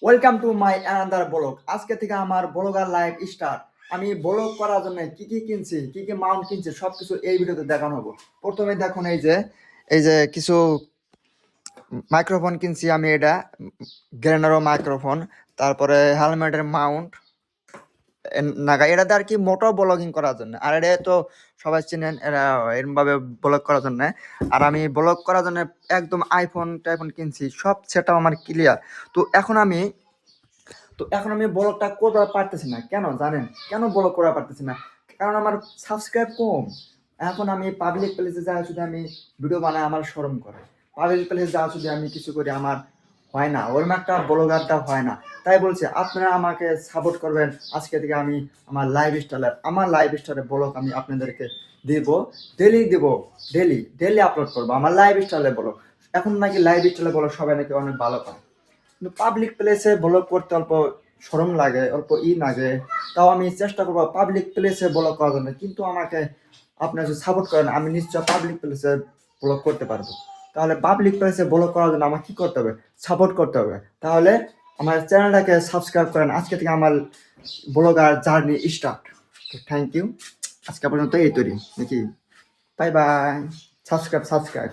Welcome to my another blog. আজকে থেকে আমার ব্লগার লাইফ স্টার্ট। আমি ব্লগ করার জন্য কি কি কিনছি, কি কি মাউন্ট কিনছি, সবকিছু এই ভিডিওতে দেখানো হবো। প্রথমে দেখুন এই যে কিছু মাইক্রোফোন কিনছি আমি, এটা গ্রেনারো মাইক্রোফোন। তারপরে হেলমেটের মাউন্ট নাগা, এটাতে আর কি মোটো ব্লগিং করার জন্য। আর এটা তো সবাই চেনেন, এরা এরকম ভাবে ব্লগ করার জন্য। আর আমি ব্লগ করার জন্য একদম আইফোন টাইফোন কিনছি, সব সেটা আমার ক্লিয়ার। তো এখন আমি ব্লগটা করতে পারতেছি না। কেন জানেন? কেন ব্লগ করা পারতেছি না? কারণ আমার সাবস্ক্রাইব কম। এখন আমি পাবলিক প্লেসে যা যদি আমি ভিডিও বানাই, আমার শরম করে। পাবলিক প্লেসে যা যদি আমি কিছু করি, আমার হয় না, ওরকম একটা ব্লগারটা হয় না। তাই বলছি আপনারা আমাকে সাপোর্ট করবেন। আজকে থেকে আমি আমার লাইফ স্টাইলের ব্লগ আমি আপনাদেরকে দেব, ডেলি দেব, ডেলি আপলোড করবো আমার লাইফ স্টাইলের ব্লগ। এখন নাকি লাইফ স্টাইলের ব্লগ সবাই নাকি অনেক ভালো পায়, কিন্তু পাবলিক প্লেসে ব্লগ করতে অল্প শরম লাগে, অল্প লাগে। তাও আমি চেষ্টা করবো পাবলিক প্লেসে ব্লগ করার জন্য। কিন্তু আমাকে আপনারা যদি সাপোর্ট করেন, আমি নিশ্চয় পাবলিক প্লেসে ব্লগ করতে পারবো। তাহলে পাবলিক প্লেসে ব্লগ করার জন্য আমার কি করতে হবে? সাপোর্ট করতে হবে। তাহলে আমার চ্যানেলটাকে সাবস্ক্রাইব করেন। আজকে থেকে আমার blogger journey start. Thank you. আজকে পর্যন্ত এই তৈরি নাকি। Bye bye. সাবস্ক্রাইব।